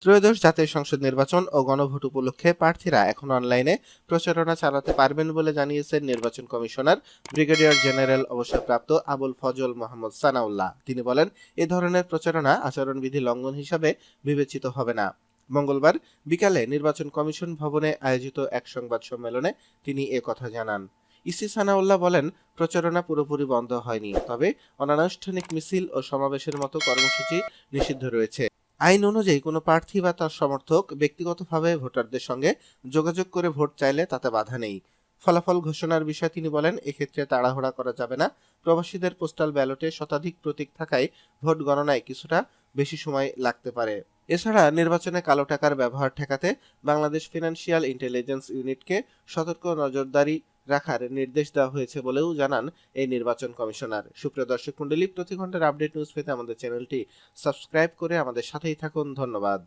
ত্রয়োদশ জাতীয় সংসদ নির্বাচন ও গণভোট উপলক্ষে প্রার্থীরা এখন অনলাইনে প্রচারণা চালাতে পারবেন বলে জানিয়েছেন নির্বাচন কমিশনার ব্রিগেডিয়ার জেনারেল অবসরপ্রাপ্ত আবুল ফজল মোহাম্মদ সানাউল্লাহ। তিনি বলেন, এ ধরনের প্রচারণা আচরণবিধি লঙ্ঘন হিসাবে বিবেচিত হবে না। মঙ্গলবার বিকালে নির্বাচন কমিশন ভবনে আয়োজিত এক সংবাদ সম্মেলনে তিনি কথা জানান। ইসি সানাউল্লাহ বলেন, প্রচারণা পুরোপুরি বন্ধ হয়নি, তবে অনানুষ্ঠানিক মিছিল ও সমাবেশের মতো কর্মসূচি নিষিদ্ধ রয়েছে। আইন অনুযায়ী কোনো প্রার্থী বা তার সমর্থক ব্যক্তিগতভাবে ভোটারদের সঙ্গে যোগাযোগ করে ভোট চাইলে তাতে বাধা নেই। ফলাফল ঘোষণার বিষয়ে তিনি বলেন, এক্ষেত্রে তাড়াহুড়া করা যাবে না। প্রবাসীদের পোস্টাল ব্যালটে শতাধিক প্রতীক থাকায় ভোট গণনায় কিছুটা বেশি সময় লাগতে পারে। এছাড়া নির্বাচনে কালো টাকার ব্যবহার ঠেকাতে বাংলাদেশ ফিনান্সিয়াল ইন্টেলিজেন্স ইউনিটকে সতর্ক নজরদারি রাখার নির্দেশ দেওয়া হয়েছে বলেও জানান এই নির্বাচন কমিশনার। সুপ্রিয় দর্শক মণ্ডলী, প্রতি ঘন্টার আপডেট নিউজ পেতে আমাদের চ্যানেলটি সাবস্ক্রাইব করে আমাদের সাথেই থাকুন। ধন্যবাদ।